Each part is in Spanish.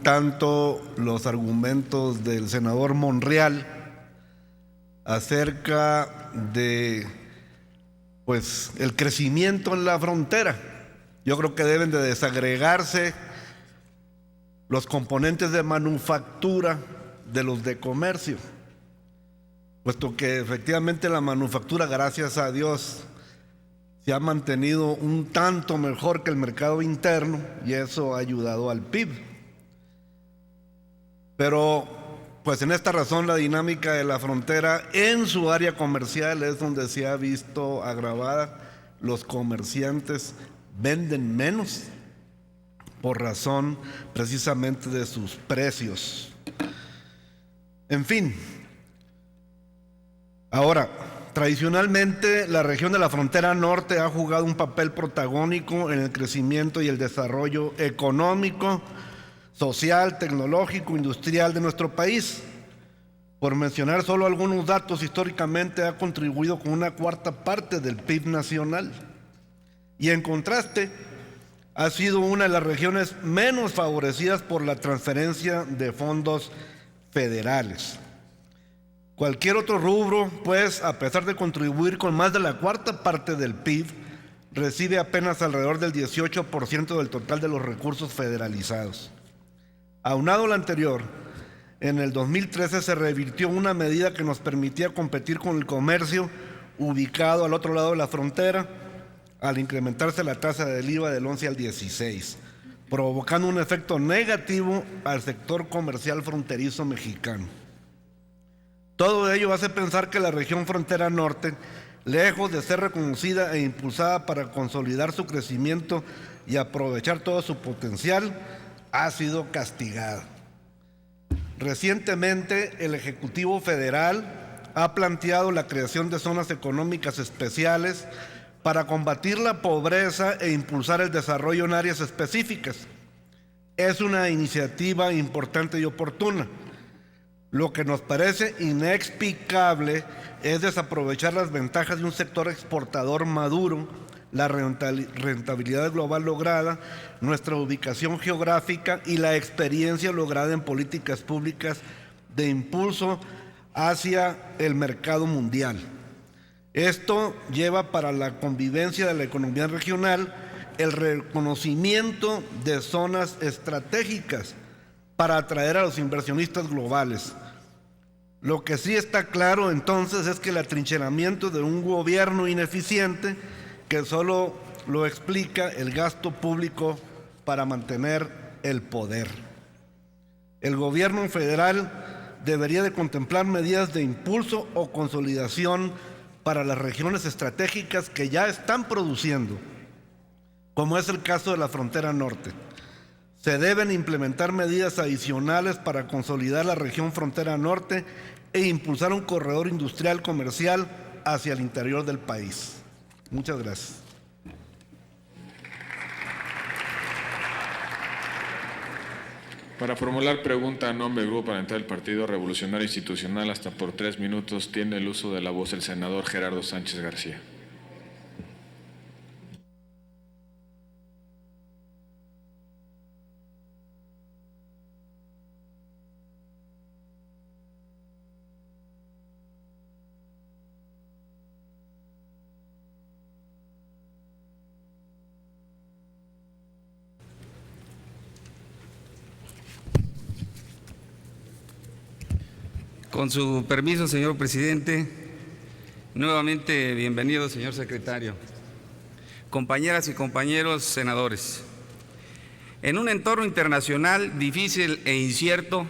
tanto los argumentos del senador Monreal acerca de el crecimiento en la frontera. Yo creo que deben de desagregarse los componentes de manufactura de los de comercio, puesto que efectivamente la manufactura, gracias a Dios, se ha mantenido un tanto mejor que el mercado interno y eso ha ayudado al PIB. Pero en esta razón la dinámica de la frontera en su área comercial es donde se ha visto agravada. Los comerciantes venden menos por razón precisamente de sus precios. En fin, ahora, tradicionalmente la región de la frontera norte ha jugado un papel protagónico en el crecimiento y el desarrollo económico, social, tecnológico, industrial de nuestro país. Por mencionar solo algunos datos, históricamente ha contribuido con una cuarta parte del PIB nacional. Y en contraste, ha sido una de las regiones menos favorecidas por la transferencia de fondos federales. Cualquier otro rubro, a pesar de contribuir con más de la cuarta parte del PIB, recibe apenas alrededor del 18% del total de los recursos federalizados. Aunado a lo anterior, en el 2013 se revirtió una medida que nos permitía competir con el comercio ubicado al otro lado de la frontera, al incrementarse la tasa del IVA del 11 al 16, provocando un efecto negativo al sector comercial fronterizo mexicano. Todo ello hace pensar que la región frontera norte, lejos de ser reconocida e impulsada para consolidar su crecimiento y aprovechar todo su potencial, ha sido castigada. Recientemente, el Ejecutivo Federal ha planteado la creación de zonas económicas especiales para combatir la pobreza e impulsar el desarrollo en áreas específicas. Es una iniciativa importante y oportuna. Lo que nos parece inexplicable es desaprovechar las ventajas de un sector exportador maduro, la rentabilidad global lograda, nuestra ubicación geográfica y la experiencia lograda en políticas públicas de impulso hacia el mercado mundial. Esto lleva para la convivencia de la economía regional el reconocimiento de zonas estratégicas para atraer a los inversionistas globales. Lo que sí está claro entonces es que el atrincheramiento de un gobierno ineficiente que solo lo explica el gasto público para mantener el poder. El gobierno federal debería de contemplar medidas de impulso o consolidación para las regiones estratégicas que ya están produciendo, como es el caso de la frontera norte. Se deben implementar medidas adicionales para consolidar la región frontera norte e impulsar un corredor industrial comercial hacia el interior del país. Muchas gracias. Para formular pregunta a nombre del Grupo Parlamentario del Partido Revolucionario Institucional, hasta por 3 minutos tiene el uso de la voz el senador Gerardo Sánchez García. Con su permiso, señor presidente, nuevamente bienvenido, señor secretario. Compañeras y compañeros senadores, en un entorno internacional difícil e incierto,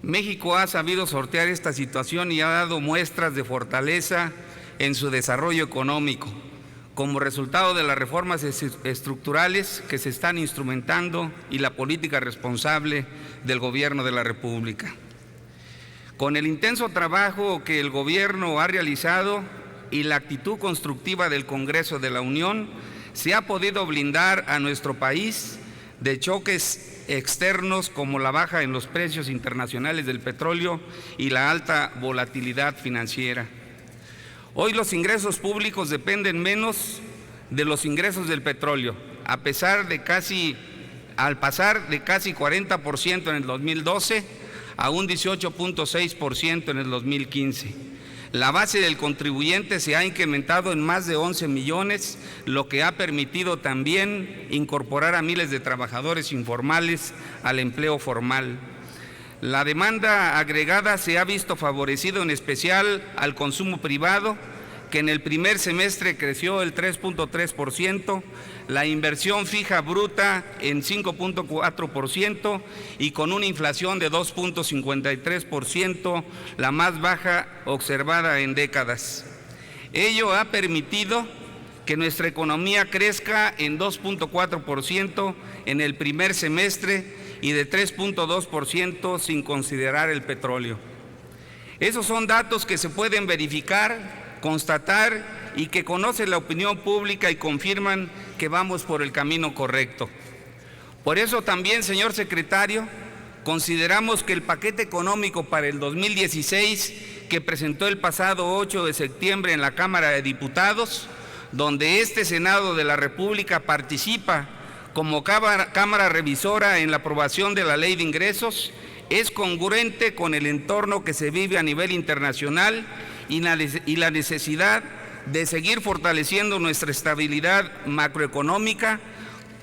México ha sabido sortear esta situación y ha dado muestras de fortaleza en su desarrollo económico, como resultado de las reformas estructurales que se están instrumentando y la política responsable del Gobierno de la República. Con el intenso trabajo que el Gobierno ha realizado y la actitud constructiva del Congreso de la Unión, se ha podido blindar a nuestro país de choques externos como la baja en los precios internacionales del petróleo y la alta volatilidad financiera. Hoy los ingresos públicos dependen menos de los ingresos del petróleo, a pesar de casi al pasar de casi 40% en el 2012 a un 18.6% en el 2015. La base del contribuyente se ha incrementado en más de 11 millones, lo que ha permitido también incorporar a miles de trabajadores informales al empleo formal. La demanda agregada se ha visto favorecido en especial al consumo privado, que en el primer semestre creció el 3.3%, la inversión fija bruta en 5.4% y con una inflación de 2.53%, la más baja observada en décadas. Ello ha permitido que nuestra economía crezca en 2.4% en el primer semestre y de 3.2% sin considerar el petróleo. Esos son datos que se pueden verificar, constatar y que conoce la opinión pública y confirman que vamos por el camino correcto. Por eso también, señor secretario, consideramos que el paquete económico para el 2016 que presentó el pasado 8 de septiembre en la Cámara de Diputados, donde este Senado de la República participa como Cámara Revisora en la aprobación de la Ley de Ingresos, es congruente con el entorno que se vive a nivel internacional y la necesidad de seguir fortaleciendo nuestra estabilidad macroeconómica,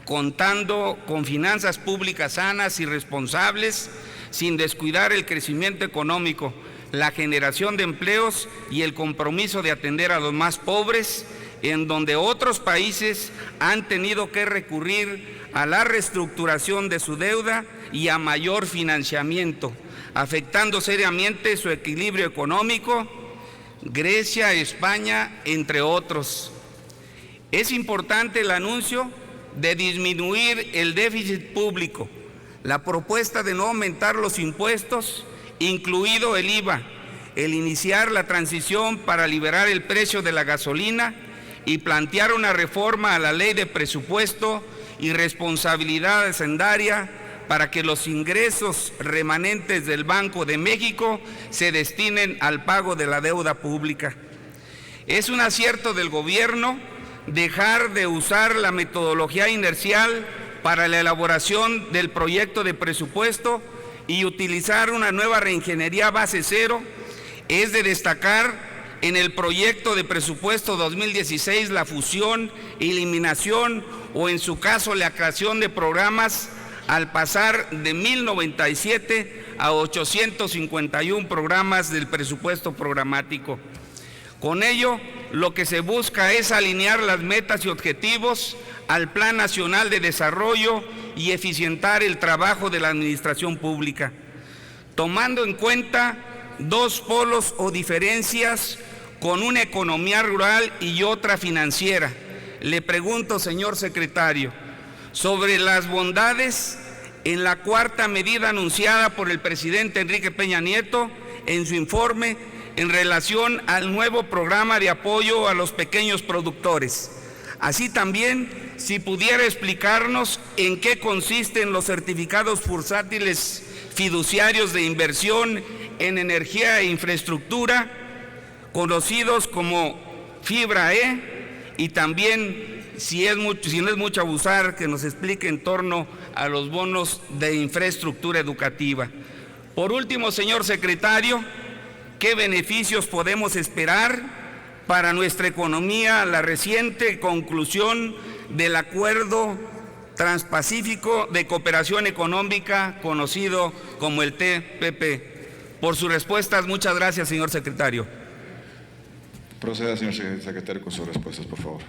contando con finanzas públicas sanas y responsables, sin descuidar el crecimiento económico, la generación de empleos y el compromiso de atender a los más pobres, en donde otros países han tenido que recurrir a la reestructuración de su deuda y a mayor financiamiento, afectando seriamente su equilibrio económico, Grecia, España, entre otros. Es importante el anuncio de disminuir el déficit público, la propuesta de no aumentar los impuestos, incluido el IVA, el iniciar la transición para liberar el precio de la gasolina y plantear una reforma a la ley de presupuesto y responsabilidad hacendaria para que los ingresos remanentes del Banco de México se destinen al pago de la deuda pública. Es un acierto del gobierno dejar de usar la metodología inercial para la elaboración del proyecto de presupuesto y utilizar una nueva reingeniería base cero. Es de destacar en el proyecto de presupuesto 2016 la fusión, eliminación o en su caso la creación de programas al pasar de 1097 a 851 programas del presupuesto programático. Con ello, lo que se busca es alinear las metas y objetivos al Plan Nacional de Desarrollo y eficientar el trabajo de la administración pública, tomando en cuenta dos polos o diferencias con una economía rural y otra financiera. Le pregunto, señor secretario, sobre las bondades en la cuarta medida anunciada por el presidente Enrique Peña Nieto en su informe en relación al nuevo programa de apoyo a los pequeños productores. Así también, si pudiera explicarnos en qué consisten los certificados bursátiles fiduciarios de inversión en energía e infraestructura, conocidos como Fibra E, y también, si no es mucho abusar, que nos explique en torno a los bonos de infraestructura educativa. Por último, señor secretario, ¿qué beneficios podemos esperar para nuestra economía la reciente conclusión del Acuerdo Transpacífico de Cooperación Económica, conocido como el TPP? Por sus respuestas, muchas gracias, señor secretario. Proceda, señor secretario, con sus respuestas, por favor.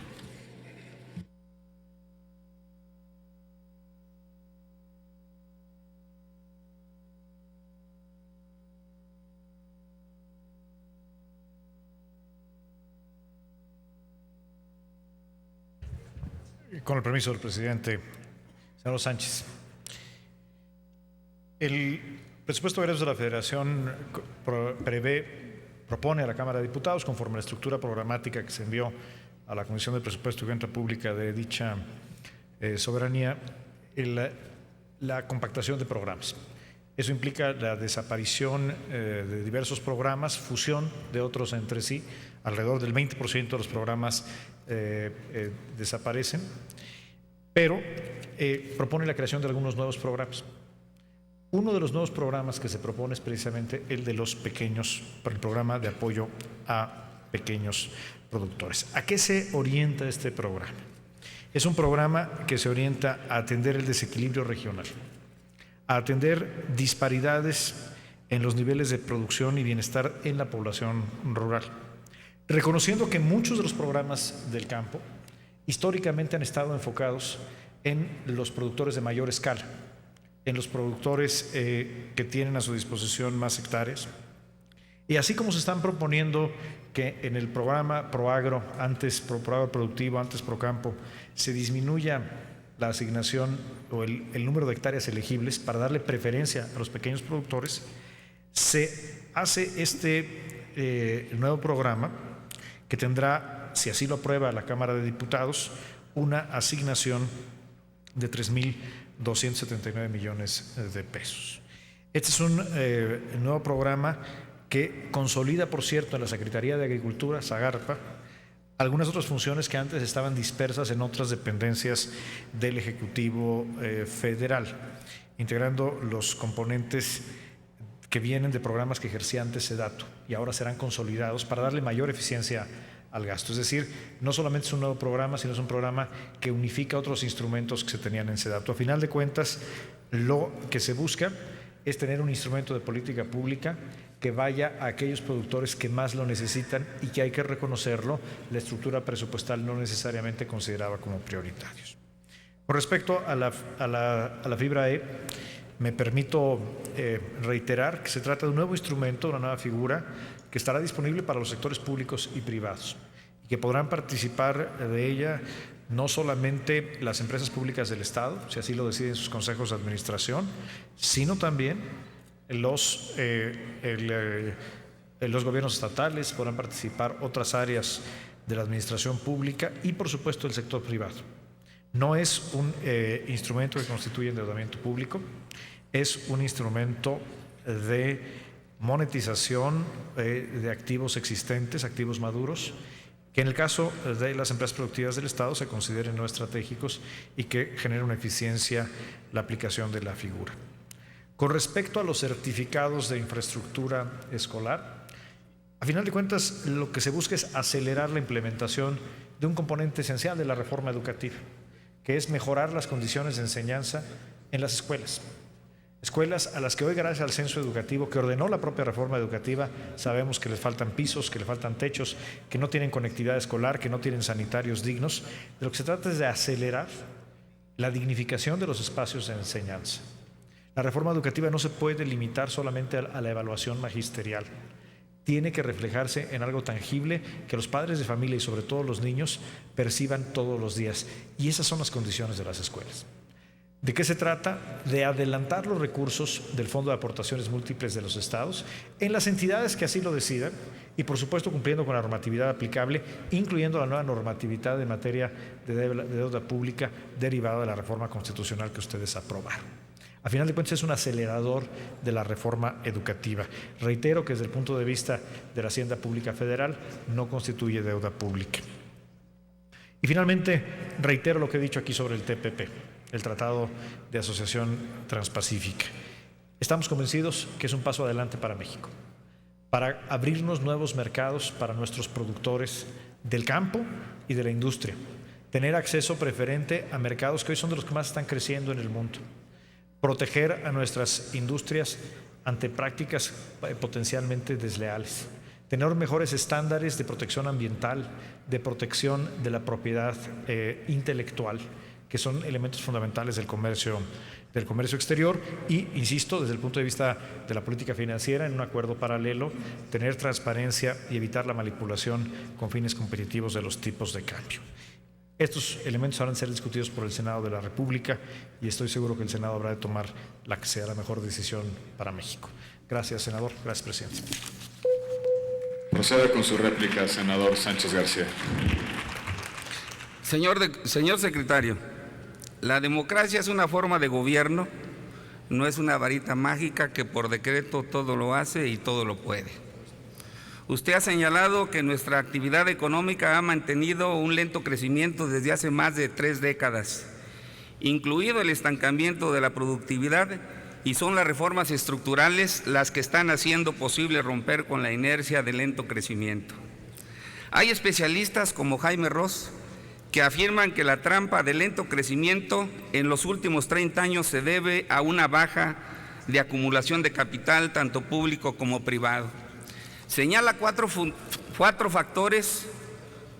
Con el permiso del presidente, señor Sánchez. El presupuesto de egresos de la Federación propone a la Cámara de Diputados, conforme a la estructura programática que se envió a la Comisión de Presupuesto y Cuenta Pública de dicha soberanía, la compactación de programas. Eso implica la desaparición de diversos programas, fusión de otros entre sí. Alrededor del 20% de los programas desaparecen, pero propone la creación de algunos nuevos programas. Uno de los nuevos programas que se propone es precisamente el de los pequeños, el programa de apoyo a pequeños productores. ¿A qué se orienta este programa? Es un programa que se orienta a atender el desequilibrio regional, a atender disparidades en los niveles de producción y bienestar en la población rural, reconociendo que muchos de los programas del campo históricamente han estado enfocados en los productores de mayor escala, en los productores que tienen a su disposición más hectáreas. Y así como se están proponiendo que en el programa ProAgro, antes ProAgro Productivo, antes ProCampo, se disminuya la asignación o el número de hectáreas elegibles para darle preferencia a los pequeños productores, se hace este nuevo programa que tendrá, si así lo aprueba la Cámara de Diputados, una asignación de 3.279 millones de pesos. Este es un nuevo programa que consolida, por cierto, en la Secretaría de Agricultura, SAGARPA, algunas otras funciones que antes estaban dispersas en otras dependencias del Ejecutivo Federal, integrando los componentes que vienen de programas que ejercía antes SEDATU y ahora serán consolidados para darle mayor eficiencia al gasto. Es decir, no solamente es un nuevo programa, sino es un programa que unifica otros instrumentos que se tenían en SEDATU. A final de cuentas, lo que se busca es tener un instrumento de política pública que vaya a aquellos productores que más lo necesitan y que, hay que reconocerlo, la estructura presupuestal no necesariamente consideraba como prioritarios. Con respecto a la fibra E, me permito reiterar que se trata de un nuevo instrumento, una nueva figura que estará disponible para los sectores públicos y privados y que podrán participar de ella no solamente las empresas públicas del Estado, si así lo deciden sus consejos de administración, sino también los gobiernos estatales, podrán participar otras áreas de la administración pública y, por supuesto, el sector privado. No es un instrumento que constituye endeudamiento público, es un instrumento de monetización de activos existentes, activos maduros, que en el caso de las empresas productivas del Estado se consideren no estratégicos y que genere una eficiencia la aplicación de la figura. Con respecto a los certificados de infraestructura escolar, a final de cuentas lo que se busca es acelerar la implementación de un componente esencial de la reforma educativa, que es mejorar las condiciones de enseñanza en las escuelas. Escuelas a las que hoy, gracias al censo educativo que ordenó la propia reforma educativa, sabemos que les faltan pisos, que les faltan techos, que no tienen conectividad escolar, que no tienen sanitarios dignos. De lo que se trata es de acelerar la dignificación de los espacios de enseñanza. La reforma educativa no se puede limitar solamente a la evaluación magisterial. Tiene que reflejarse en algo tangible que los padres de familia y sobre todo los niños perciban todos los días. Y esas son las condiciones de las escuelas. ¿De qué se trata? De adelantar los recursos del Fondo de Aportaciones Múltiples de los estados en las entidades que así lo decidan y, por supuesto, cumpliendo con la normatividad aplicable, incluyendo la nueva normatividad en materia de deuda pública derivada de la reforma constitucional que ustedes aprobaron. A final de cuentas es un acelerador de la reforma educativa. Reitero que desde el punto de vista de la Hacienda Pública Federal no constituye deuda pública. Y finalmente reitero lo que he dicho aquí sobre el TPP, el Tratado de Asociación Transpacífica. Estamos convencidos que es un paso adelante para México, para abrirnos nuevos mercados para nuestros productores del campo y de la industria, tener acceso preferente a mercados que hoy son de los que más están creciendo en el mundo, proteger a nuestras industrias ante prácticas potencialmente desleales, tener mejores estándares de protección ambiental, de protección de la propiedad intelectual, que son elementos fundamentales del comercio exterior y, insisto, desde el punto de vista de la política financiera, en un acuerdo paralelo, tener transparencia y evitar la manipulación con fines competitivos de los tipos de cambio. Estos elementos van a ser discutidos por el Senado de la República y estoy seguro que el Senado habrá de tomar la que sea la mejor decisión para México. Gracias, senador. Gracias, presidente. Proceda con su réplica, senador Sánchez García. Señor secretario, la democracia es una forma de gobierno, no es una varita mágica que por decreto todo lo hace y todo lo puede. Usted ha señalado que nuestra actividad económica ha mantenido un lento crecimiento desde hace más de 3 décadas incluido el estancamiento de la productividad, y son las reformas estructurales las que están haciendo posible romper con la inercia de lento crecimiento. Hay especialistas como Jaime Ross que afirman que la trampa de lento crecimiento en los últimos 30 años se debe a una baja de acumulación de capital, tanto público como privado. Señala cuatro factores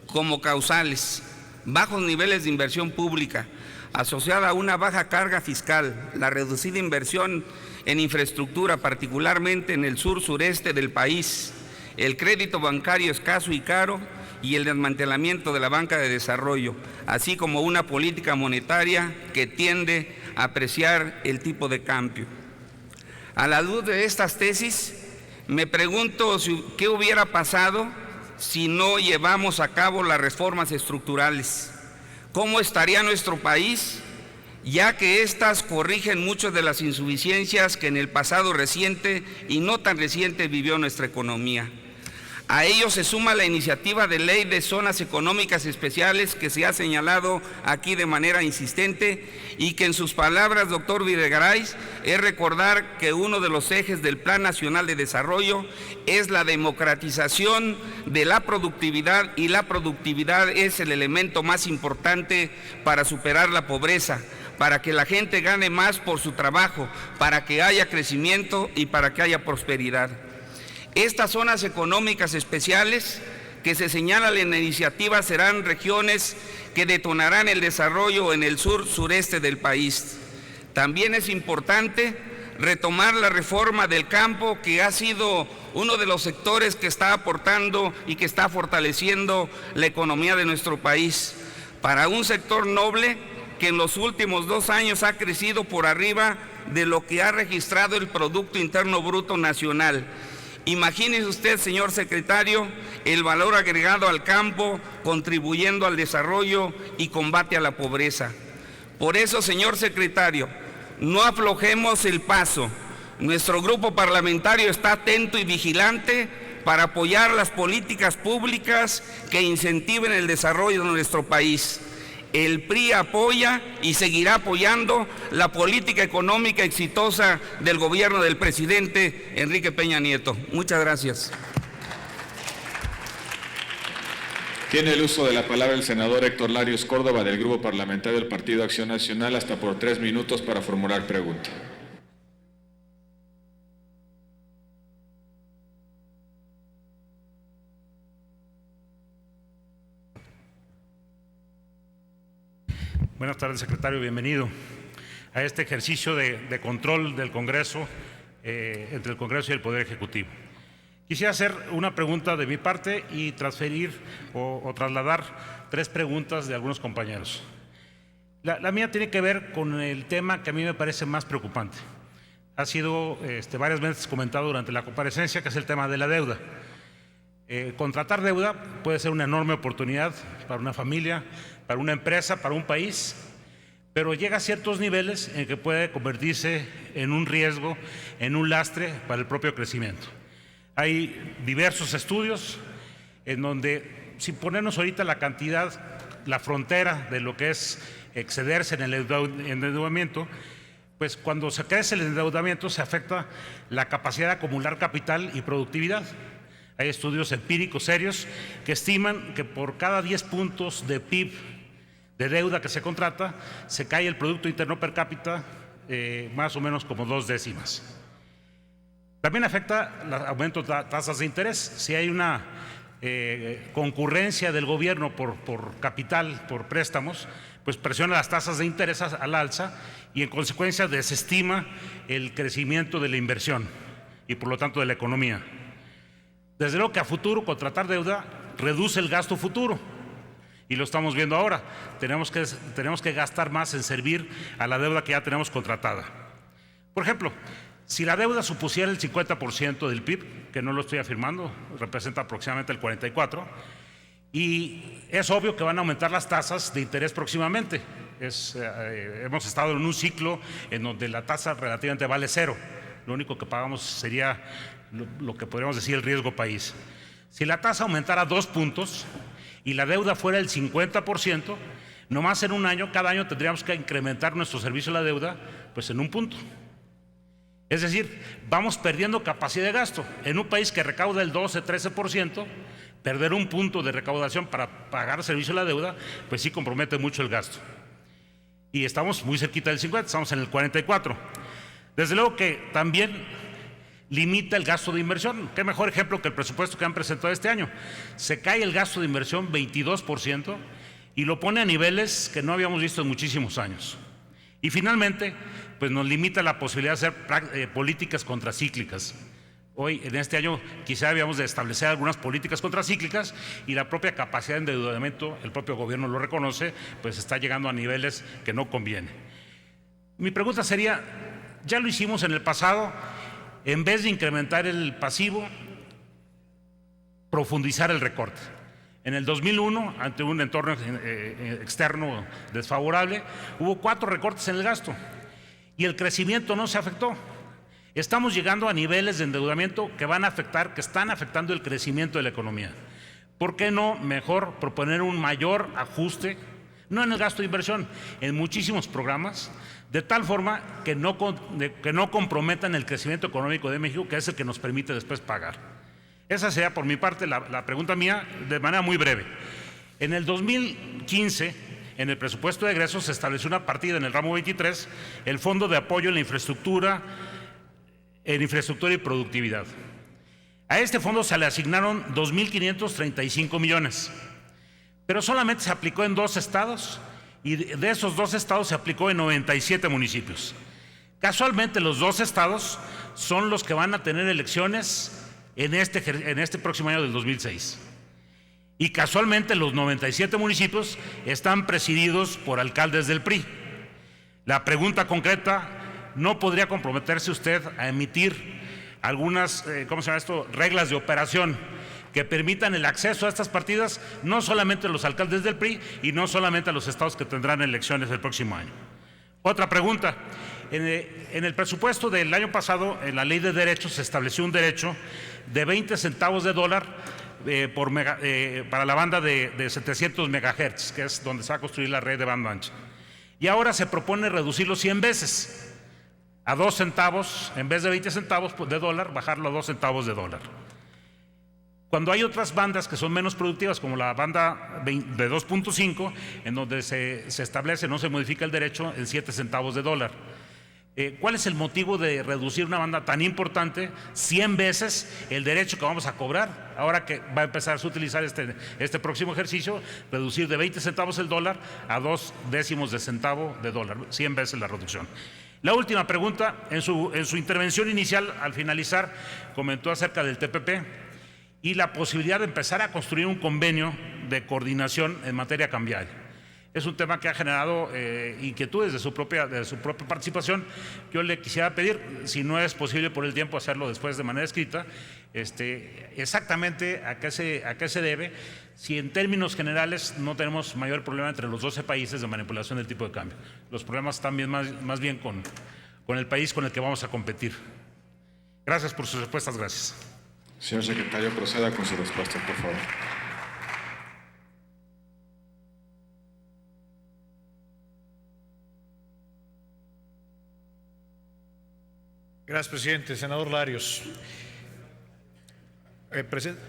como causales: bajos niveles de inversión pública, asociada a una baja carga fiscal, la reducida inversión en infraestructura, particularmente en el sur-sureste del país, el crédito bancario escaso y caro y el desmantelamiento de la banca de desarrollo, así como una política monetaria que tiende a apreciar el tipo de cambio. A la luz de estas tesis, me pregunto qué hubiera pasado si no llevamos a cabo las reformas estructurales. ¿Cómo estaría nuestro país? Ya que éstas corrigen muchas de las insuficiencias que en el pasado reciente y no tan reciente vivió nuestra economía. A ello se suma la iniciativa de ley de zonas económicas especiales que se ha señalado aquí de manera insistente y que en sus palabras, doctor Videgaray, es recordar que uno de los ejes del Plan Nacional de Desarrollo es la democratización de la productividad, y la productividad es el elemento más importante para superar la pobreza, para que la gente gane más por su trabajo, para que haya crecimiento y para que haya prosperidad. Estas zonas económicas especiales que se señalan en la iniciativa serán regiones que detonarán el desarrollo en el sur-sureste del país. También es importante retomar la reforma del campo, que ha sido uno de los sectores que está aportando y que está fortaleciendo la economía de nuestro país, para un sector noble que en los últimos 2 años ha crecido por arriba de lo que ha registrado el Producto Interno Bruto Nacional. Imagínese usted, señor secretario, el valor agregado al campo, contribuyendo al desarrollo y combate a la pobreza. Por eso, señor secretario, no aflojemos el paso. Nuestro grupo parlamentario está atento y vigilante para apoyar las políticas públicas que incentiven el desarrollo de nuestro país. El PRI apoya y seguirá apoyando la política económica exitosa del gobierno del presidente Enrique Peña Nieto. Muchas gracias. Tiene el uso de la palabra el senador Héctor Larios Córdoba, del Grupo Parlamentario del Partido Acción Nacional, hasta por 3 minutos para formular pregunta. Buenas tardes, secretario. Bienvenido a este ejercicio de control del Congreso, entre el Congreso y el Poder Ejecutivo. Quisiera hacer una pregunta de mi parte y transferir o trasladar 3 preguntas de algunos compañeros. La mía tiene que ver con el tema que a mí me parece más preocupante. Ha sido varias veces comentado durante la comparecencia, que es el tema de la deuda. Contratar deuda puede ser una enorme oportunidad para una familia, para una empresa, para un país, pero llega a ciertos niveles en que puede convertirse en un riesgo, en un lastre para el propio crecimiento. Hay diversos estudios en donde, sin ponernos ahorita la cantidad, la frontera de lo que es excederse en el endeudamiento, pues cuando se crece el endeudamiento se afecta la capacidad de acumular capital y productividad. Hay estudios empíricos serios que estiman que por cada 10 puntos de PIB de deuda que se contrata, se cae el Producto Interno Per Cápita más o menos como 2 décimas. También afecta el aumento de tasas de interés. Si hay una concurrencia del gobierno por capital, por préstamos, pues presiona las tasas de interés al alza y en consecuencia desestima el crecimiento de la inversión y por lo tanto de la economía. Desde luego que a futuro contratar deuda reduce el gasto futuro. Y lo estamos viendo ahora. Tenemos que gastar más en servir a la deuda que ya tenemos contratada. Por ejemplo, si la deuda supusiera el 50% del PIB, que no lo estoy afirmando, representa aproximadamente el 44%, y es obvio que van a aumentar las tasas de interés próximamente. Hemos estado en un ciclo en donde la tasa relativamente vale 0. Lo único que pagamos sería lo que podríamos decir el riesgo país. Si la tasa aumentara 2 puntos, y la deuda fuera el 50%, Nomás en un año, cada año tendríamos que incrementar nuestro servicio a la deuda pues en un punto. Es decir, vamos perdiendo capacidad de gasto. En un país que recauda el 12-13%, perder un punto de recaudación para pagar servicio a la deuda, pues sí compromete mucho el gasto. Y estamos muy cerquita del 50, estamos en el 44. Desde luego que también limita el gasto de inversión. Qué mejor ejemplo que el presupuesto que han presentado este año. Se cae el gasto de inversión 22% y lo pone a niveles que no habíamos visto en muchísimos años. Y finalmente, pues nos limita la posibilidad de hacer políticas contracíclicas. Hoy, en este año, quizá habíamos de establecer algunas políticas contracíclicas y la propia capacidad de endeudamiento, el propio gobierno lo reconoce, pues está llegando a niveles que no conviene. Mi pregunta sería, ya lo hicimos en el pasado, en vez de incrementar el pasivo, profundizar el recorte. En el 2001, ante un entorno externo desfavorable, hubo 4 recortes en el gasto y el crecimiento no se afectó. Estamos llegando a niveles de endeudamiento que están afectando el crecimiento de la economía. ¿Por qué no mejor proponer un mayor ajuste, no en el gasto de inversión, en muchísimos programas, de tal forma que no comprometan el crecimiento económico de México, que es el que nos permite después pagar? Esa sería por mi parte la pregunta mía, de manera muy breve. En el 2015, en el presupuesto de egresos, se estableció una partida en el ramo 23, el Fondo de Apoyo en la Infraestructura y Productividad. A este fondo se le asignaron 2.535 millones, pero solamente se aplicó en 2 estados y de esos 2 estados se aplicó en 97 municipios. Casualmente los 2 estados son los que van a tener elecciones en este próximo año del 2006. Y casualmente los 97 municipios están presididos por alcaldes del PRI. La pregunta concreta, ¿no podría comprometerse usted a emitir algunas, reglas de operación que permitan el acceso a estas partidas, no solamente a los alcaldes del PRI y no solamente a los estados que tendrán elecciones el próximo año? Otra pregunta. En el presupuesto del año pasado, en la Ley de Derechos, se estableció un derecho de 20 centavos de dólar para la banda de 700 megahertz, que es donde se va a construir la red de banda ancha. Y ahora se propone reducirlo 100 veces, a 2 centavos, en vez de 20 centavos de dólar, bajarlo a 2 centavos de dólar. Cuando hay otras bandas que son menos productivas, como la banda de 2.5, en donde se establece, no se modifica el derecho, en 7 centavos de dólar. ¿Cuál es el motivo de reducir una banda tan importante 100 veces el derecho que vamos a cobrar? Ahora que va a empezar a utilizar este próximo ejercicio, reducir de 20 centavos el dólar a 2 décimos de centavo de dólar, 100 veces la reducción. La última pregunta, en su intervención inicial, al finalizar, comentó acerca del TPP y la posibilidad de empezar a construir un convenio de coordinación en materia cambiaria. Es un tema que ha generado inquietudes de su propia participación. Yo le quisiera pedir, si no es posible por el tiempo hacerlo después de manera escrita, exactamente a qué se debe, si en términos generales no tenemos mayor problema entre los 12 países de manipulación del tipo de cambio. Los problemas están más bien con el país con el que vamos a competir. Gracias por sus respuestas, gracias. Señor secretario, proceda con su respuesta, por favor. Gracias, presidente. Senador Larios,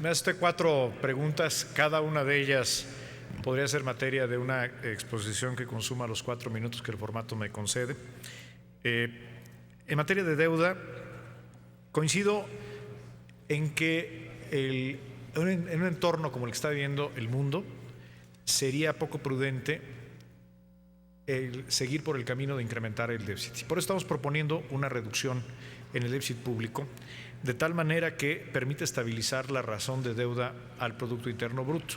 me hace 4 preguntas, cada una de ellas podría ser materia de una exposición que consuma los 4 minutos que el formato me concede. En materia de deuda, coincido en que en un entorno como el que está viviendo el mundo, sería poco prudente seguir por el camino de incrementar el déficit. Por eso estamos proponiendo una reducción en el déficit público, de tal manera que permite estabilizar la razón de deuda al Producto Interno Bruto.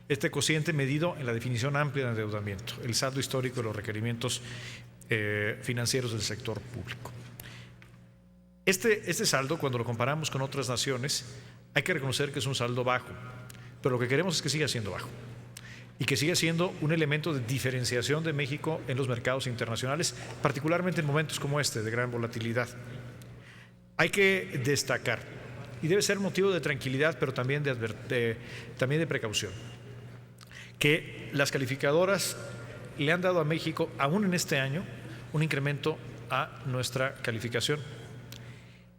Este cociente medido en la definición amplia de endeudamiento, el saldo histórico de los requerimientos financieros del sector público. Este saldo, cuando lo comparamos con otras naciones, hay que reconocer que es un saldo bajo, pero lo que queremos es que siga siendo bajo y que siga siendo un elemento de diferenciación de México en los mercados internacionales, particularmente en momentos como este de gran volatilidad. Hay que destacar, y debe ser motivo de tranquilidad, pero también de precaución, que las calificadoras le han dado a México, aún en este año, un incremento a nuestra calificación,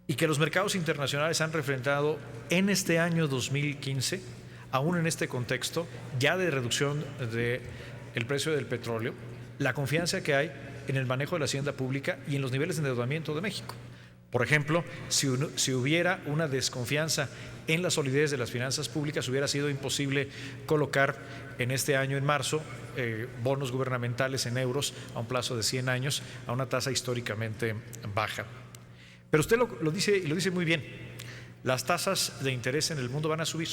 y que los mercados internacionales han refrendado en este año 2015, aún en este contexto ya de reducción del precio del petróleo, la confianza que hay en el manejo de la hacienda pública y en los niveles de endeudamiento de México. Por ejemplo, si hubiera una desconfianza en la solidez de las finanzas públicas, hubiera sido imposible colocar en este año, en marzo, bonos gubernamentales en euros a un plazo de 100 años a una tasa históricamente baja. Pero usted lo dice, y lo dice muy bien, las tasas de interés en el mundo van a subir.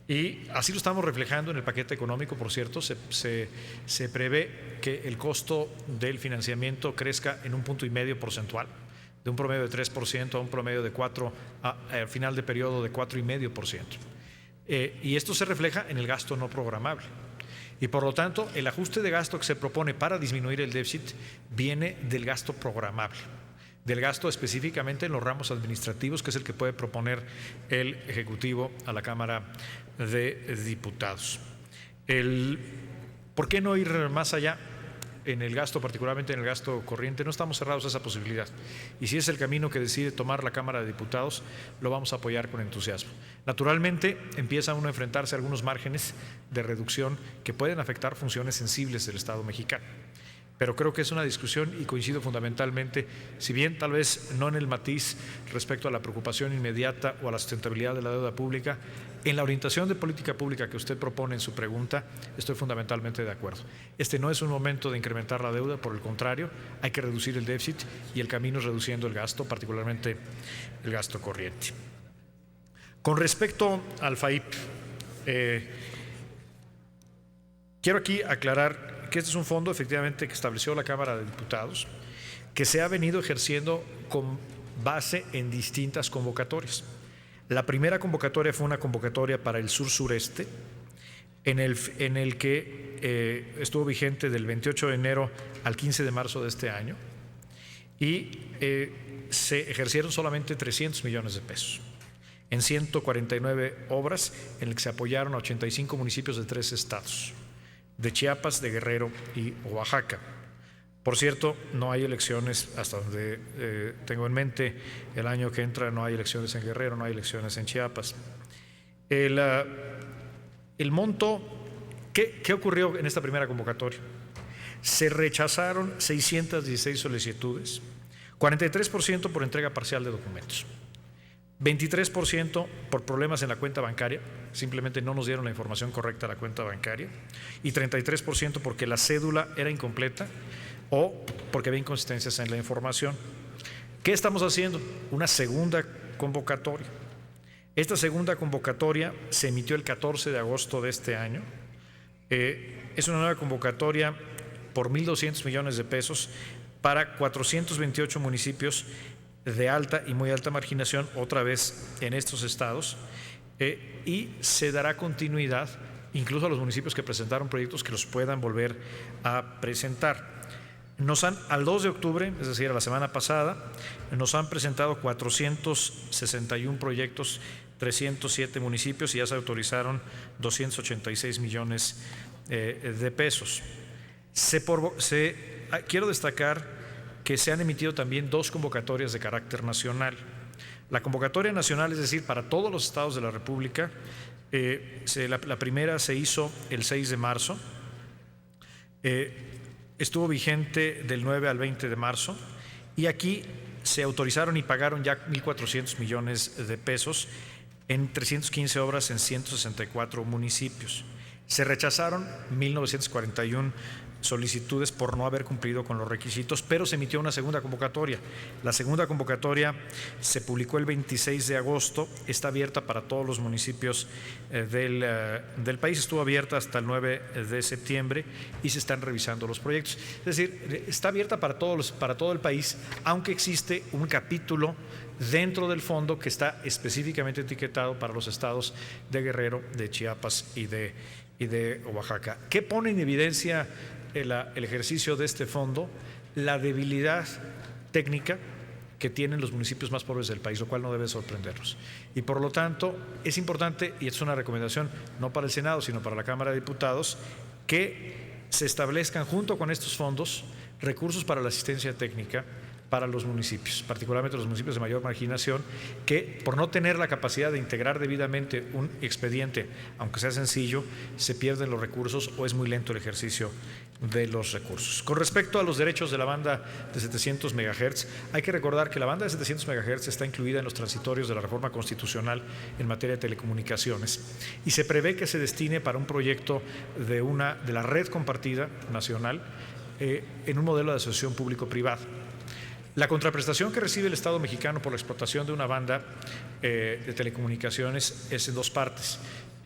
Y así lo estamos reflejando en el paquete económico. Por cierto, se prevé que el costo del financiamiento crezca en 1,5 puntos porcentual, de un promedio de 3% a un promedio de 4%, al final de periodo de 4,5%. Y esto se refleja en el gasto no programable. Y por lo tanto, el ajuste de gasto que se propone para disminuir el déficit viene del gasto programable, del gasto específicamente en los ramos administrativos, que es el que puede proponer el Ejecutivo a la Cámara de Diputados. ¿Por qué no ir más allá en el gasto, particularmente en el gasto corriente? No estamos cerrados a esa posibilidad. Y si es el camino que decide tomar la Cámara de Diputados, lo vamos a apoyar con entusiasmo. Naturalmente, empieza uno a enfrentarse a algunos márgenes de reducción que pueden afectar funciones sensibles del Estado mexicano. Pero creo que es una discusión, y coincido fundamentalmente, si bien tal vez no en el matiz respecto a la preocupación inmediata o a la sustentabilidad de la deuda pública, en la orientación de política pública que usted propone en su pregunta, estoy fundamentalmente de acuerdo. Este no es un momento de incrementar la deuda, por el contrario, hay que reducir el déficit, y el camino es reduciendo el gasto, particularmente el gasto corriente. Con respecto al FAIP, quiero aquí aclarar que este es un fondo efectivamente que estableció la Cámara de Diputados, que se ha venido ejerciendo con base en distintas convocatorias. La primera convocatoria fue una convocatoria para el sur-sureste, en el que estuvo vigente del 28 de enero al 15 de marzo de este año, y se ejercieron solamente 300 millones de pesos en 149 obras, en el que se apoyaron a 85 municipios de 3 estados, de Chiapas, de Guerrero y Oaxaca. Por cierto, no hay elecciones, hasta donde tengo en mente, el año que entra no hay elecciones en Guerrero, no hay elecciones en Chiapas. El monto, ¿qué ocurrió en esta primera convocatoria? Se rechazaron 616 solicitudes, 43% por entrega parcial de documentos, 23% por problemas en la cuenta bancaria, simplemente no nos dieron la información correcta a la cuenta bancaria, y 33% porque la cédula era incompleta o porque había inconsistencias en la información. ¿Qué estamos haciendo? Una segunda convocatoria. Esta segunda convocatoria se emitió el 14 de agosto de este año. Es una nueva convocatoria por 1.200 millones de pesos para 428 municipios de alta y muy alta marginación, otra vez en estos estados, y se dará continuidad incluso a los municipios que presentaron proyectos que los puedan volver a presentar. Al 2 de octubre, es decir, a la semana pasada, nos han presentado 461 proyectos, 307 municipios, y ya se autorizaron 286 millones de pesos. Quiero destacar que se han emitido también 2 convocatorias de carácter nacional. La convocatoria nacional, es decir, para todos los estados de la República, la primera se hizo el 6 de marzo, estuvo vigente del 9 al 20 de marzo, y aquí se autorizaron y pagaron ya 1.400 millones de pesos en 315 obras en 164 municipios. Se rechazaron 1.941 solicitudes por no haber cumplido con los requisitos, pero se emitió una segunda convocatoria. La segunda convocatoria se publicó el 26 de agosto, está abierta para todos los municipios del país, estuvo abierta hasta el 9 de septiembre y se están revisando los proyectos. Es decir, está abierta para todo el país, aunque existe un capítulo dentro del fondo que está específicamente etiquetado para los estados de Guerrero, de Chiapas y de Oaxaca. ¿Qué pone en evidencia el ejercicio de este fondo? La debilidad técnica que tienen los municipios más pobres del país, lo cual no debe sorprendernos. Y por lo tanto, es importante, y es una recomendación no para el Senado, sino para la Cámara de Diputados, que se establezcan junto con estos fondos recursos para la asistencia técnica para los municipios, particularmente los municipios de mayor marginación, que por no tener la capacidad de integrar debidamente un expediente, aunque sea sencillo, se pierden los recursos o es muy lento el ejercicio de los recursos. Con respecto a los derechos de la banda de 700 MHz, hay que recordar que la banda de 700 MHz está incluida en los transitorios de la reforma constitucional en materia de telecomunicaciones y se prevé que se destine para un proyecto de la red compartida nacional en un modelo de asociación público-privada. La contraprestación que recibe el Estado mexicano por la explotación de una banda de telecomunicaciones es en dos partes.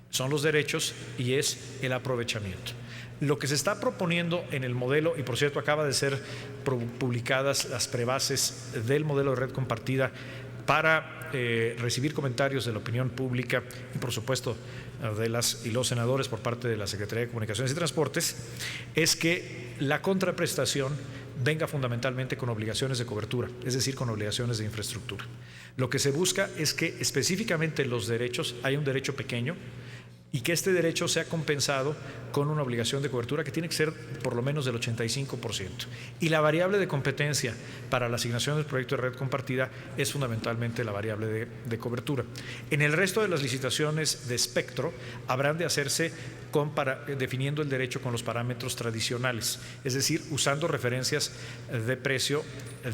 Son los derechos y es el aprovechamiento. Lo que se está proponiendo en el modelo, y por cierto acaba de ser publicadas las prebases del modelo de red compartida para recibir comentarios de la opinión pública y por supuesto de las y los senadores por parte de la Secretaría de Comunicaciones y Transportes, es que la contraprestación venga fundamentalmente con obligaciones de cobertura, es decir, con obligaciones de infraestructura. Lo que se busca es que específicamente los derechos, hay un derecho pequeño y que este derecho sea compensado con una obligación de cobertura que tiene que ser por lo menos del 85%. Y la variable de competencia para la asignación del proyecto de red compartida es fundamentalmente la variable de cobertura. En el resto de las licitaciones de espectro habrán de hacerse definiendo el derecho con los parámetros tradicionales, es decir, usando referencias de precio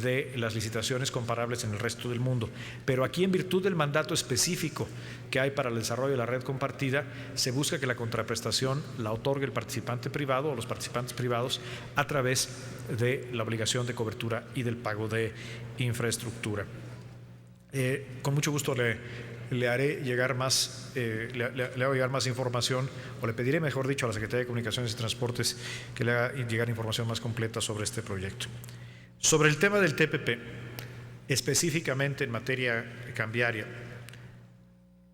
de las licitaciones comparables en el resto del mundo. Pero aquí, en virtud del mandato específico que hay para el desarrollo de la red compartida, se busca que la contraprestación la otorgue el participante privado o los participantes privados a través de la obligación de cobertura y del pago de infraestructura. Con mucho gusto le haré llegar más, le hago llegar más información, o le pediré, mejor dicho, a la Secretaría de Comunicaciones y Transportes que le haga llegar información más completa sobre este proyecto. Sobre el tema del TPP, específicamente en materia cambiaria,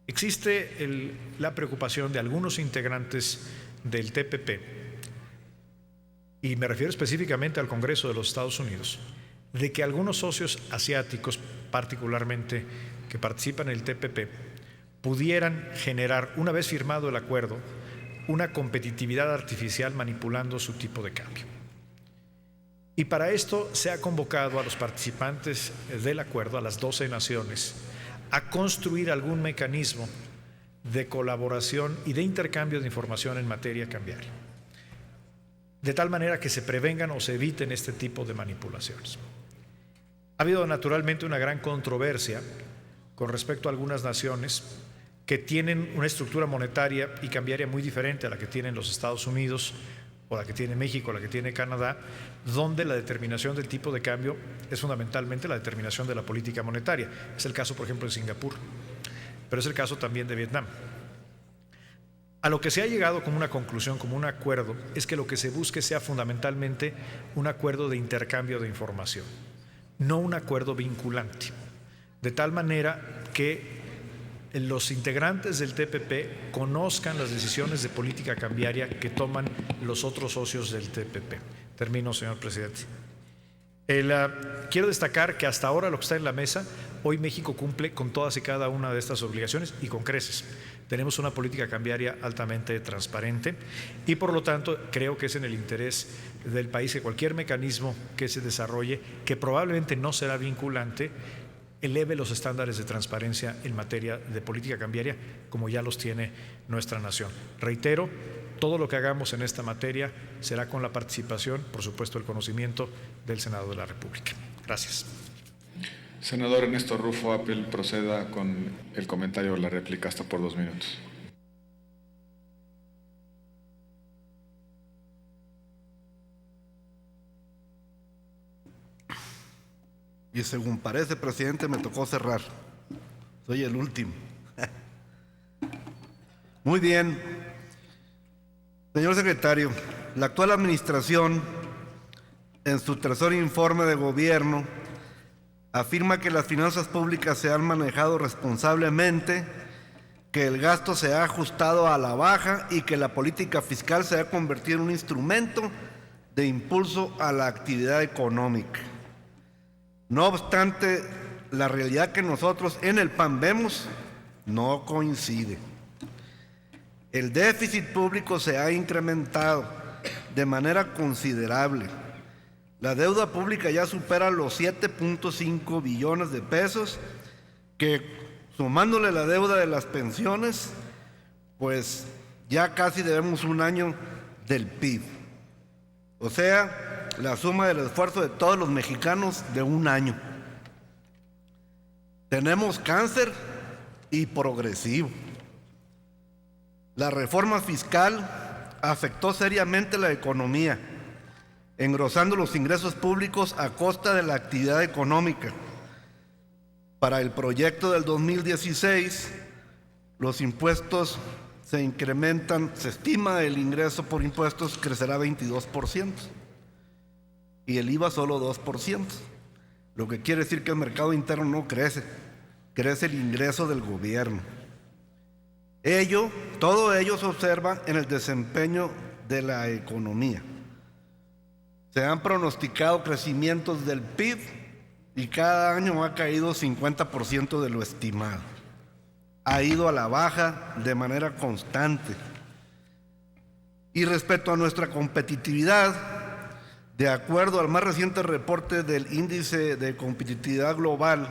existe la preocupación de algunos integrantes del TPP, y me refiero específicamente al Congreso de los Estados Unidos, de que algunos socios asiáticos, particularmente que participan en el TPP, pudieran generar, una vez firmado el acuerdo, una competitividad artificial manipulando su tipo de cambio. Y para esto se ha convocado a los participantes del acuerdo, a las 12 naciones, a construir algún mecanismo de colaboración y de intercambio de información en materia cambiaria, de tal manera que se prevengan o se eviten este tipo de manipulaciones. Ha habido naturalmente una gran controversia con respecto a algunas naciones que tienen una estructura monetaria y cambiaria muy diferente a la que tienen los Estados Unidos o la que tiene México, o la que tiene Canadá, donde la determinación del tipo de cambio es fundamentalmente la determinación de la política monetaria. Es el caso, por ejemplo, de Singapur, pero es el caso también de Vietnam. A lo que se ha llegado como una conclusión, como un acuerdo, es que lo que se busque sea fundamentalmente un acuerdo de intercambio de información, no un acuerdo vinculante, de tal manera que los integrantes del TPP conozcan las decisiones de política cambiaria que toman los otros socios del TPP. Termino, señor presidente. Quiero destacar que hasta ahora lo que está en la mesa, hoy México cumple con todas y cada una de estas obligaciones y con creces. Tenemos una política cambiaria altamente transparente y por lo tanto creo que es en el interés del país que cualquier mecanismo que se desarrolle, que probablemente no será vinculante, eleve los estándares de transparencia en materia de política cambiaria como ya los tiene nuestra nación. Reitero, todo lo que hagamos en esta materia será con la participación, por supuesto, el conocimiento del Senado de la República. Gracias. Senador Ernesto Rufo Apel, proceda con el comentario o la réplica hasta por 2 minutos. Y según parece, presidente, me tocó cerrar. Soy el último. Muy bien. Señor secretario, la actual administración, en su tercer informe de gobierno, afirma que las finanzas públicas se han manejado responsablemente, que el gasto se ha ajustado a la baja y que la política fiscal se ha convertido en un instrumento de impulso a la actividad económica. No obstante, la realidad que nosotros en el PAN vemos no coincide. El déficit público se ha incrementado, de manera considerable. La deuda pública ya supera los 7.5 billones de pesos, que sumándole la deuda de las pensiones, pues ya casi debemos un año del PIB. O sea, la suma del esfuerzo de todos los mexicanos de un año. Tenemos cáncer y progresivo. La reforma fiscal afectó seriamente la economía, engrosando los ingresos públicos a costa de la actividad económica. Para el proyecto del 2016, los impuestos se incrementan, se estima el ingreso por impuestos crecerá 22% y el IVA solo 2%, lo que quiere decir que el mercado interno no crece, crece el ingreso del gobierno. Todo ello se observa en el desempeño de la economía. Se han pronosticado crecimientos del PIB y cada año ha caído 50% de lo estimado. Ha ido a la baja de manera constante. Y respecto a nuestra competitividad, de acuerdo al más reciente reporte del Índice de Competitividad Global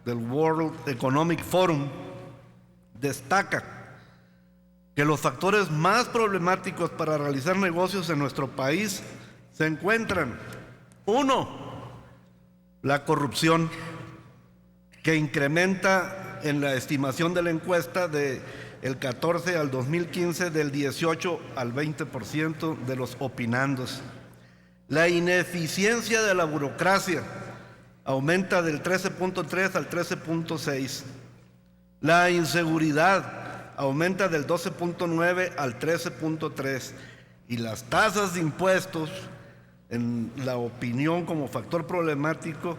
del World Economic Forum, destaca que los factores más problemáticos para realizar negocios en nuestro país se encuentran: 1, la corrupción, que incrementa en la estimación de la encuesta del 14 al 2015 del 18 al 20% de los opinandos. La ineficiencia de la burocracia aumenta del 13.3 al 13.6. La inseguridad aumenta del 12.9 al 13.3. Y las tasas de impuestos, en la opinión como factor problemático,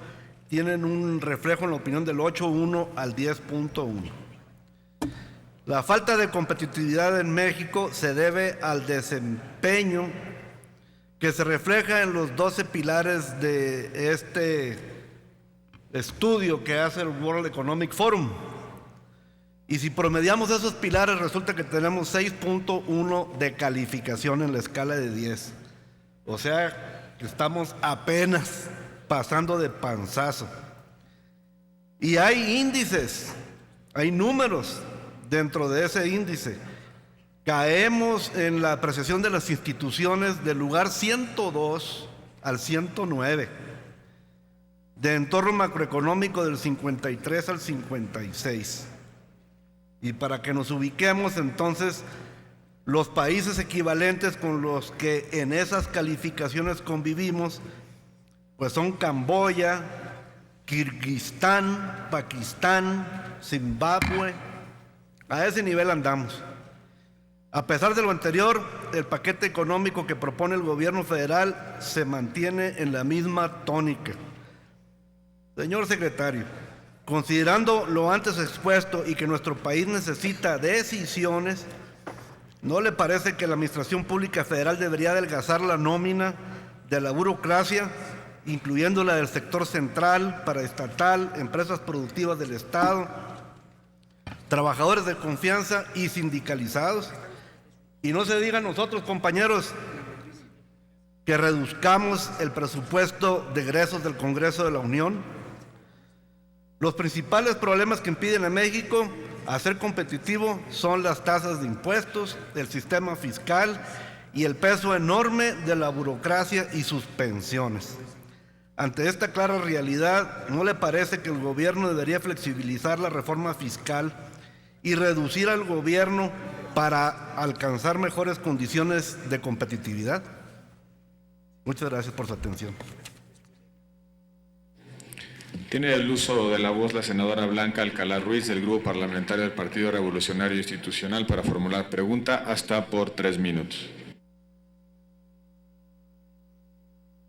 tienen un reflejo en la opinión del 8.1 al 10.1. La falta de competitividad en México se debe al desempeño que se refleja en los 12 pilares de este estudio que hace el World Economic Forum. Y si promediamos esos pilares, resulta que tenemos 6.1 de calificación en la escala de 10. O sea, que estamos apenas pasando de panzazo. Y hay índices, hay números dentro de ese índice. Caemos en la apreciación de las instituciones del lugar 102 al 109, de entorno macroeconómico del 53 al 56. Y para que nos ubiquemos, entonces, los países equivalentes con los que en esas calificaciones convivimos, pues son Camboya, Kirguistán, Pakistán, Zimbabue. A ese nivel andamos. A pesar de lo anterior, el paquete económico que propone el gobierno federal se mantiene en la misma tónica. Señor secretario, considerando lo antes expuesto y que nuestro país necesita decisiones, ¿no le parece que la Administración Pública Federal debería adelgazar la nómina de la burocracia, incluyendo la del sector central, paraestatal, empresas productivas del Estado, trabajadores de confianza y sindicalizados? Y no se diga a nosotros, compañeros, que reduzcamos el presupuesto de egresos del Congreso de la Unión. Los principales problemas que impiden a México a ser competitivo son las tasas de impuestos, el sistema fiscal y el peso enorme de la burocracia y sus pensiones. Ante esta clara realidad, ¿no le parece que el gobierno debería flexibilizar la reforma fiscal y reducir al gobierno para alcanzar mejores condiciones de competitividad? Muchas gracias por su atención. Tiene el uso de la voz la senadora Blanca Alcalá Ruiz, del Grupo Parlamentario del Partido Revolucionario Institucional, para formular pregunta hasta por 3 minutos.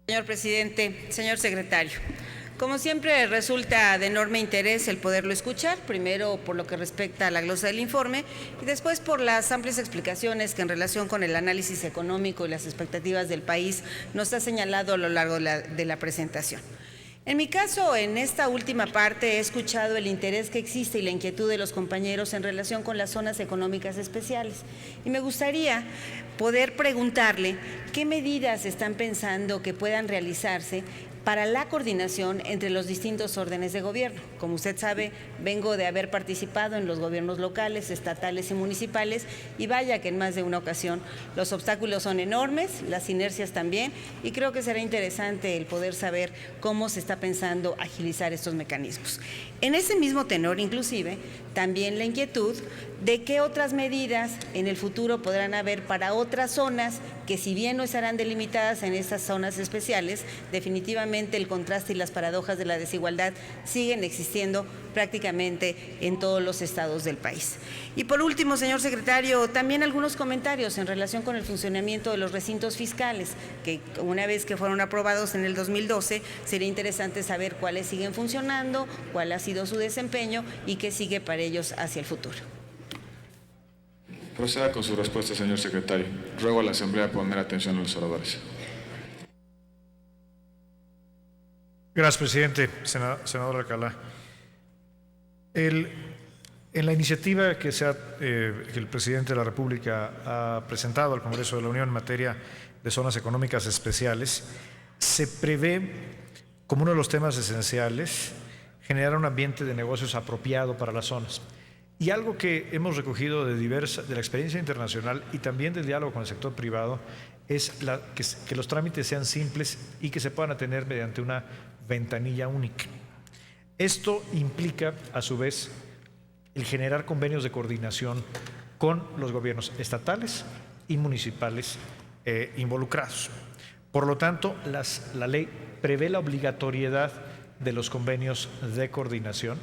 Señor presidente, señor secretario, como siempre resulta de enorme interés el poderlo escuchar, primero por lo que respecta a la glosa del informe y después por las amplias explicaciones que en relación con el análisis económico y las expectativas del país nos ha señalado a lo largo de la presentación. En mi caso, en esta última parte, he escuchado el interés que existe y la inquietud de los compañeros en relación con las zonas económicas especiales. Y me gustaría poder preguntarle qué medidas están pensando que puedan realizarse para la coordinación entre los distintos órdenes de gobierno. Como usted sabe, vengo de haber participado en los gobiernos locales, estatales y municipales, y vaya que en más de una ocasión los obstáculos son enormes, las inercias también, y creo que será interesante el poder saber cómo se está pensando agilizar estos mecanismos. En ese mismo tenor, inclusive, también la inquietud de qué otras medidas en el futuro podrán haber para otras zonas que, si bien no estarán delimitadas en estas zonas especiales, definitivamente el contraste y las paradojas de la desigualdad siguen existiendo prácticamente en todos los estados del país. Y por último, señor secretario, también algunos comentarios en relación con el funcionamiento de los recintos fiscales, que una vez que fueron aprobados en el 2012, sería interesante saber cuáles siguen funcionando, cuál ha sido su desempeño y qué sigue para ellos hacia el futuro. Proceda con su respuesta, señor secretario. Ruego a la Asamblea poner atención a los oradores. Gracias, presidente. Senador Alcalá. En la iniciativa que el presidente de la República ha presentado al Congreso de la Unión en materia de zonas económicas especiales, se prevé como uno de los temas esenciales generar un ambiente de negocios apropiado para las zonas. Y algo que hemos recogido de la experiencia internacional y también del diálogo con el sector privado es que los trámites sean simples y que se puedan atender mediante una ventanilla única. Esto implica, a su vez, el generar convenios de coordinación con los gobiernos estatales y municipales involucrados. Por lo tanto, la ley prevé la obligatoriedad de los convenios de coordinación,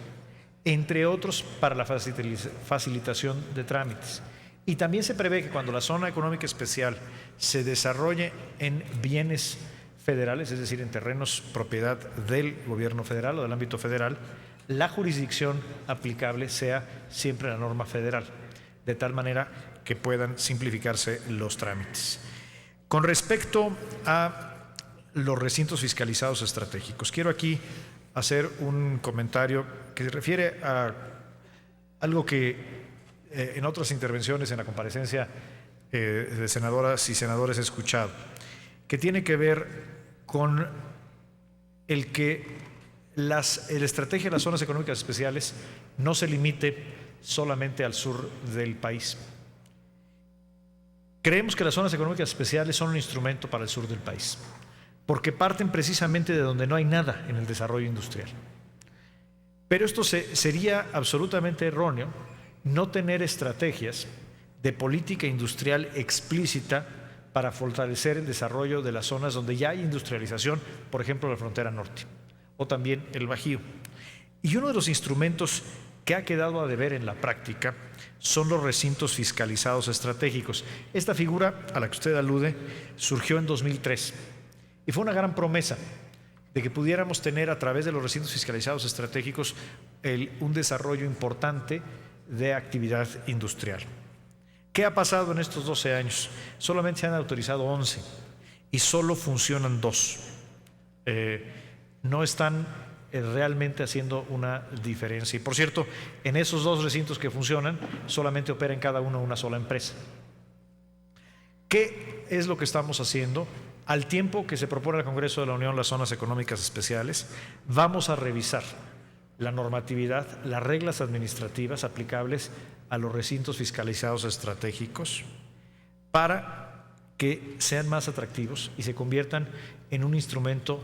entre otros para la facilitación de trámites. Y también se prevé que cuando la zona económica especial se desarrolle en bienes federales, es decir, en terrenos propiedad del gobierno federal o del ámbito federal, la jurisdicción aplicable sea siempre la norma federal, de tal manera que puedan simplificarse los trámites. Con respecto a los recintos fiscalizados estratégicos, quiero aquí hacer un comentario que se refiere a algo que en otras intervenciones en la comparecencia de senadoras y senadores he escuchado, que tiene que ver con el que la estrategia de las zonas económicas especiales no se limite solamente al sur del país. Creemos que las zonas económicas especiales son un instrumento para el sur del país, porque parten precisamente de donde no hay nada en el desarrollo industrial. Pero esto sería absolutamente erróneo no tener estrategias de política industrial explícita para fortalecer el desarrollo de las zonas donde ya hay industrialización, por ejemplo, la frontera norte o también el Bajío. Y uno de los instrumentos que ha quedado a deber en la práctica son los recintos fiscalizados estratégicos. Esta figura a la que usted alude surgió en 2003 y fue una gran promesa de que pudiéramos tener a través de los recintos fiscalizados estratégicos un desarrollo importante de actividad industrial. ¿Qué ha pasado en estos 12 años? Solamente se han autorizado 11 y solo funcionan 2. No están realmente haciendo una diferencia. Y por cierto, en esos 2 recintos que funcionan, solamente opera en cada uno una sola empresa. ¿Qué es lo que estamos haciendo? Al tiempo que se propone al Congreso de la Unión las zonas económicas especiales, vamos a revisar la normatividad, las reglas administrativas aplicables a los recintos fiscalizados estratégicos para que sean más atractivos y se conviertan en un instrumento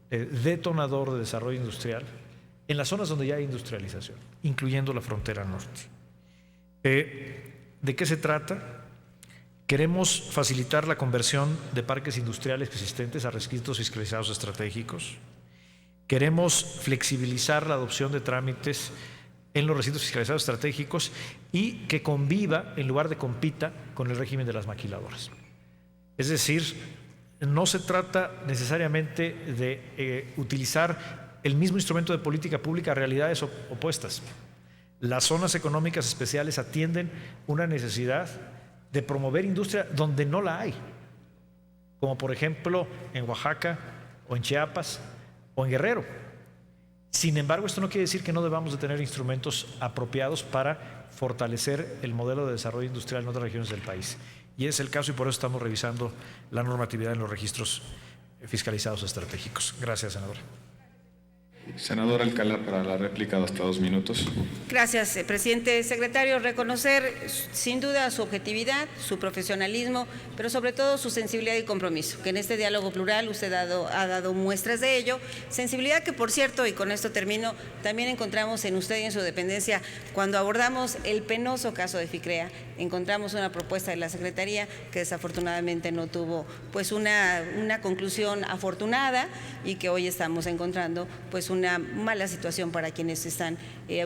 detonador de desarrollo industrial en las zonas donde ya hay industrialización, incluyendo la frontera norte. ¿De qué se trata? Queremos facilitar la conversión de parques industriales existentes a recintos fiscalizados estratégicos. Queremos flexibilizar la adopción de trámites en los recintos fiscalizados estratégicos y que conviva, en lugar de compita, con el régimen de las maquiladoras. Es decir, no se trata necesariamente de utilizar el mismo instrumento de política pública a realidades opuestas. Las zonas económicas especiales atienden una necesidad de promover industria donde no la hay, como por ejemplo en Oaxaca o en Chiapas o en Guerrero. Sin embargo, esto no quiere decir que no debamos de tener instrumentos apropiados para fortalecer el modelo de desarrollo industrial en otras regiones del país. Y es el caso, y por eso estamos revisando la normatividad en los registros fiscalizados estratégicos. Gracias, senadora. Senador Alcalá, para la réplica de hasta 2 minutos. Gracias, presidente. Secretario, reconocer sin duda su objetividad, su profesionalismo, pero sobre todo su sensibilidad y compromiso, que en este diálogo plural usted ha dado muestras de ello. Sensibilidad que, por cierto, y con esto termino, también encontramos en usted y en su dependencia cuando abordamos el penoso caso de FICREA. Encontramos una propuesta de la Secretaría que desafortunadamente no tuvo pues una conclusión afortunada y que hoy estamos encontrando pues una mala situación para quienes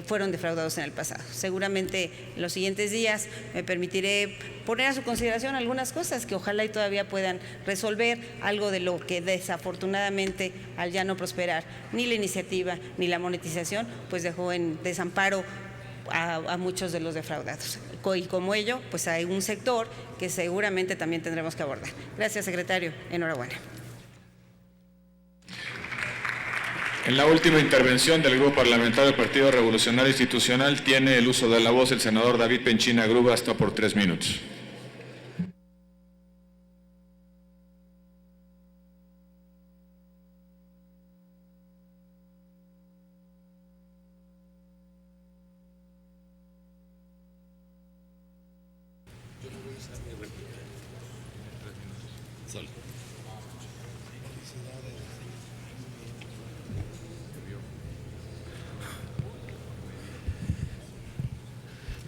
fueron defraudados en el pasado. Seguramente en los siguientes días me permitiré poner a su consideración algunas cosas que ojalá y todavía puedan resolver algo de lo que desafortunadamente al ya no prosperar ni la iniciativa ni la monetización pues dejó en desamparo a muchos de los defraudados. Y como ello, pues hay un sector que seguramente también tendremos que abordar. Gracias, secretario. Enhorabuena. En la última intervención del Grupo Parlamentario del Partido Revolucionario Institucional tiene el uso de la voz el senador David Penchina Gruba, hasta por 3 minutos.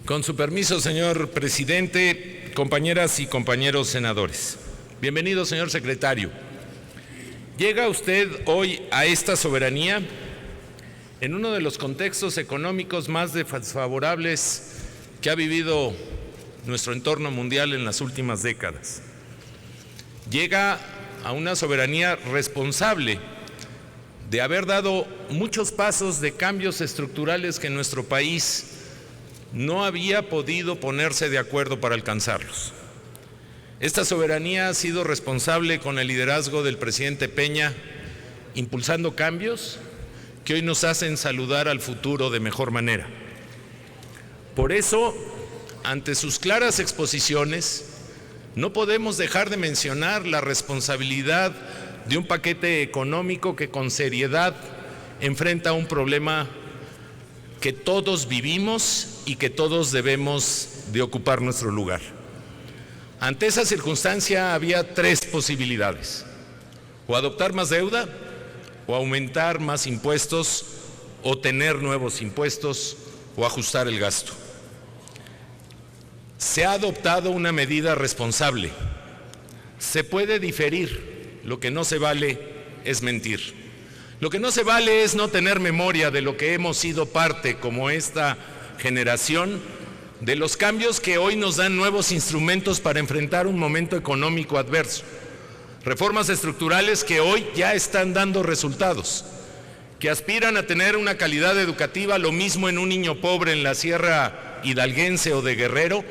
Con su permiso, señor presidente, compañeras y compañeros senadores. Bienvenido, señor secretario. Llega usted hoy a esta soberanía en uno de los contextos económicos más desfavorables que ha vivido nuestro entorno mundial en las últimas décadas. Llega a una soberanía responsable de haber dado muchos pasos de cambios estructurales que nuestro país no había podido ponerse de acuerdo para alcanzarlos. Esta soberanía ha sido responsable con el liderazgo del presidente Peña, impulsando cambios que hoy nos hacen saludar al futuro de mejor manera. Por eso, ante sus claras exposiciones, no podemos dejar de mencionar la responsabilidad de un paquete económico que con seriedad enfrenta un problema que todos vivimos y que todos debemos de ocupar nuestro lugar. Ante esa circunstancia había 3 posibilidades: o adoptar más deuda, o aumentar más impuestos, o tener nuevos impuestos, o ajustar el gasto. Se ha adoptado una medida responsable. Se puede diferir, lo que no se vale es mentir. Lo que no se vale es no tener memoria de lo que hemos sido parte como esta generación, de los cambios que hoy nos dan nuevos instrumentos para enfrentar un momento económico adverso. Reformas estructurales que hoy ya están dando resultados, que aspiran a tener una calidad educativa lo mismo en un niño pobre en la Sierra Hidalguense o de Guerrero,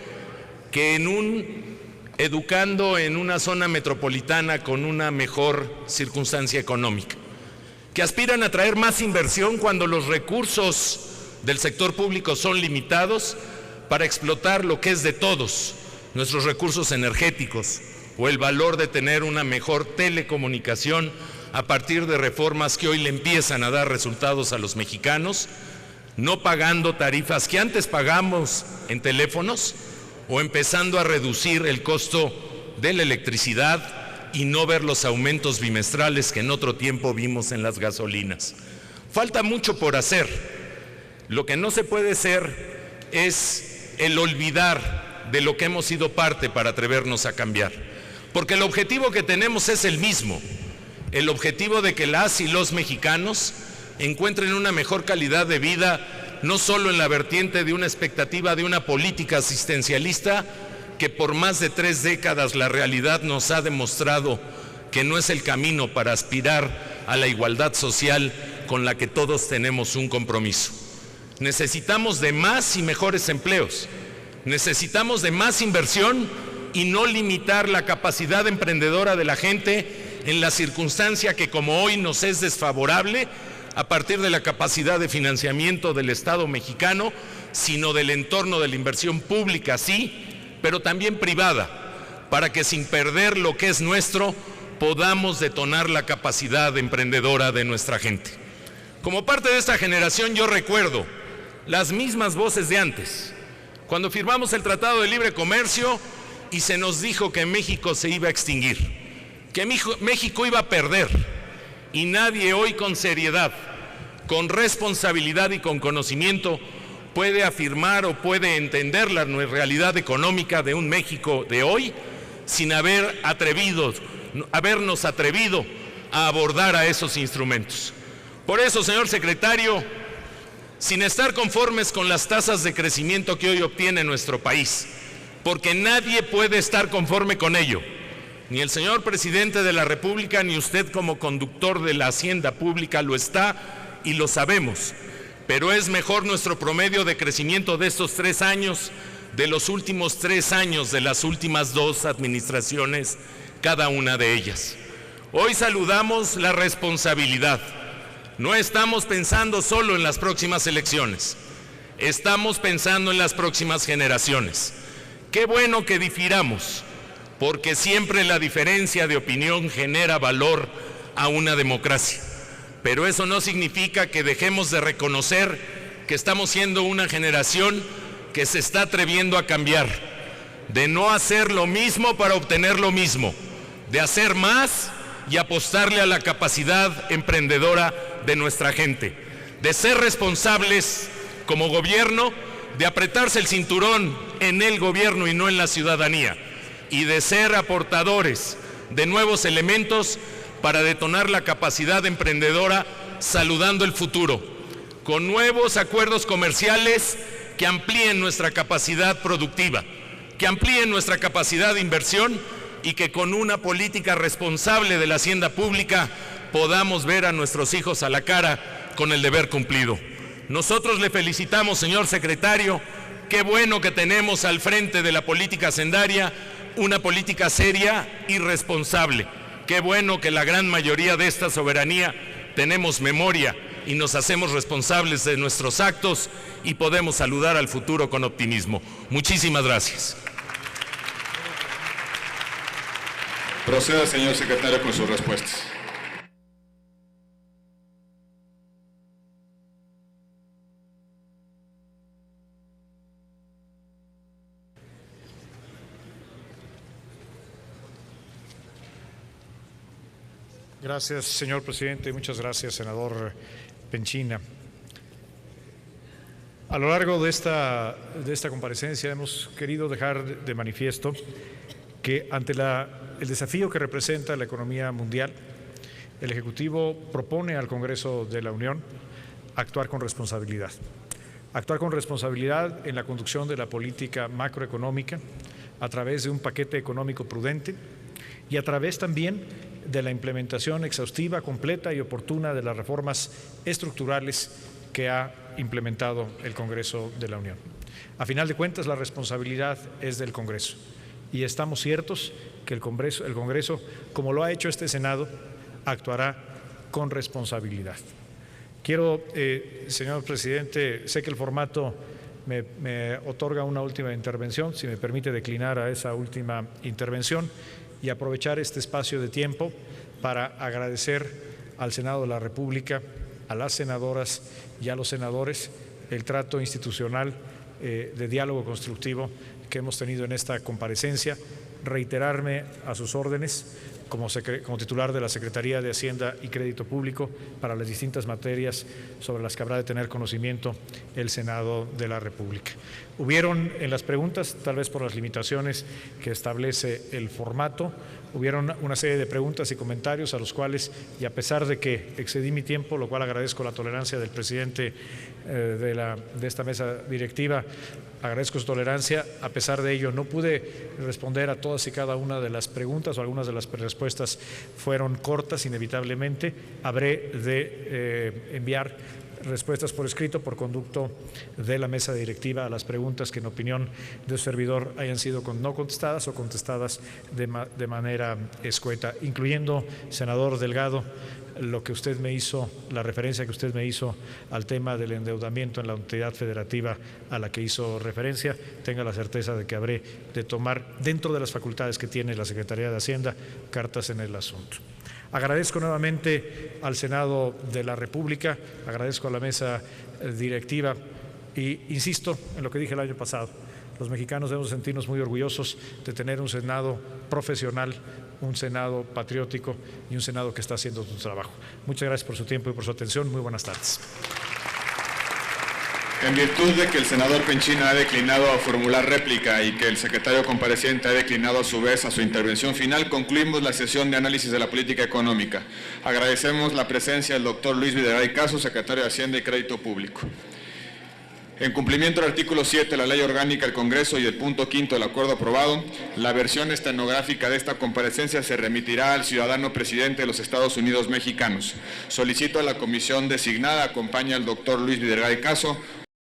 que en un educando en una zona metropolitana con una mejor circunstancia económica, que aspiran a traer más inversión cuando los recursos del sector público son limitados para explotar lo que es de todos, nuestros recursos energéticos, o el valor de tener una mejor telecomunicación a partir de reformas que hoy le empiezan a dar resultados a los mexicanos, no pagando tarifas que antes pagamos en teléfonos, o empezando a reducir el costo de la electricidad y no ver los aumentos bimestrales que en otro tiempo vimos en las gasolinas. Falta mucho por hacer. Lo que no se puede hacer es el olvidar de lo que hemos sido parte para atrevernos a cambiar. Porque el objetivo que tenemos es el mismo, el objetivo de que las y los mexicanos encuentren una mejor calidad de vida, no solo en la vertiente de una expectativa de una política asistencialista, que por más de 3 décadas la realidad nos ha demostrado que no es el camino para aspirar a la igualdad social con la que todos tenemos un compromiso. Necesitamos de más y mejores empleos, necesitamos de más inversión y no limitar la capacidad emprendedora de la gente en la circunstancia que como hoy nos es desfavorable, a partir de la capacidad de financiamiento del Estado mexicano, sino del entorno de la inversión pública, sí, pero también privada, para que sin perder lo que es nuestro, podamos detonar la capacidad emprendedora de nuestra gente. Como parte de esta generación, yo recuerdo las mismas voces de antes, cuando firmamos el Tratado de Libre Comercio y se nos dijo que México se iba a extinguir, que México iba a perder, y nadie hoy con seriedad, con responsabilidad y con conocimiento puede afirmar o puede entender la realidad económica de un México de hoy sin habernos atrevido a abordar a esos instrumentos. Por eso, señor secretario, sin estar conformes con las tasas de crecimiento que hoy obtiene nuestro país, porque nadie puede estar conforme con ello, ni el señor presidente de la República, ni usted como conductor de la hacienda pública lo está y lo sabemos, pero es mejor nuestro promedio de crecimiento de estos 3 años, de los últimos 3 años de las últimas 2 administraciones, cada una de ellas. Hoy saludamos la responsabilidad. No estamos pensando solo en las próximas elecciones, estamos pensando en las próximas generaciones. Qué bueno que difiramos, porque siempre la diferencia de opinión genera valor a una democracia. Pero eso no significa que dejemos de reconocer que estamos siendo una generación que se está atreviendo a cambiar, de no hacer lo mismo para obtener lo mismo, de hacer más y apostarle a la capacidad emprendedora de nuestra gente, de ser responsables como gobierno, de apretarse el cinturón en el gobierno y no en la ciudadanía, y de ser aportadores de nuevos elementos para detonar la capacidad emprendedora, saludando el futuro, con nuevos acuerdos comerciales que amplíen nuestra capacidad productiva, que amplíen nuestra capacidad de inversión y que con una política responsable de la hacienda pública podamos ver a nuestros hijos a la cara con el deber cumplido. Nosotros le felicitamos, señor secretario. Qué bueno que tenemos al frente de la política hacendaria una política seria y responsable. Qué bueno que la gran mayoría de esta soberanía tenemos memoria y nos hacemos responsables de nuestros actos y podemos saludar al futuro con optimismo. Muchísimas gracias. Proceda, señor secretario, con sus respuestas. Gracias, señor presidente. Muchas gracias, senador Penchina. A lo largo de esta comparecencia hemos querido dejar de manifiesto que ante el desafío que representa la economía mundial, el Ejecutivo propone al Congreso de la Unión actuar con responsabilidad. Actuar con responsabilidad en la conducción de la política macroeconómica a través de un paquete económico prudente y a través también de la implementación exhaustiva, completa y oportuna de las reformas estructurales que ha implementado el Congreso de la Unión. A final de cuentas, la responsabilidad es del Congreso y estamos ciertos que el Congreso, como lo ha hecho este Senado, actuará con responsabilidad. Quiero, señor presidente, sé que el formato me otorga una última intervención, si me permite declinar a esa última intervención y aprovechar este espacio de tiempo para agradecer al Senado de la República, a las senadoras y a los senadores el trato institucional de diálogo constructivo que hemos tenido en esta comparecencia, reiterarme a sus órdenes como titular de la Secretaría de Hacienda y Crédito Público para las distintas materias sobre las que habrá de tener conocimiento el Senado de la República. Hubieron en las preguntas, tal vez por las limitaciones que establece el formato, hubieron una serie de preguntas y comentarios a los cuales, y a pesar de que excedí mi tiempo, lo cual agradezco la tolerancia del presidente de esta mesa directiva, agradezco su tolerancia, a pesar de ello no pude responder a todas y cada una de las preguntas o algunas de las respuestas fueron cortas inevitablemente. Habré de enviar respuestas por escrito por conducto de la mesa directiva a las preguntas que en opinión de su servidor hayan sido no contestadas o contestadas de manera escueta, incluyendo, senador Delgado, lo que usted me hizo, la referencia que usted me hizo al tema del endeudamiento en la entidad federativa a la que hizo referencia. Tenga la certeza de que habré de tomar, dentro de las facultades que tiene la Secretaría de Hacienda, cartas en el asunto. Agradezco nuevamente al Senado de la República, agradezco a la mesa directiva y insisto en lo que dije el año pasado. Los mexicanos debemos sentirnos muy orgullosos de tener un Senado profesional, un Senado patriótico y un Senado que está haciendo su trabajo. Muchas gracias por su tiempo y por su atención. Muy buenas tardes. En virtud de que el senador Penchina ha declinado a formular réplica y que el secretario compareciente ha declinado a su vez a su intervención final, concluimos la sesión de análisis de la política económica. Agradecemos la presencia del doctor Luis Videgaray Caso, secretario de Hacienda y Crédito Público. En cumplimiento del artículo 7 de la Ley Orgánica del Congreso y el punto 5 del acuerdo aprobado, la versión estenográfica de esta comparecencia se remitirá al ciudadano presidente de los Estados Unidos mexicanos. Solicito a la comisión designada, acompaña al doctor Luis Videgaray Caso,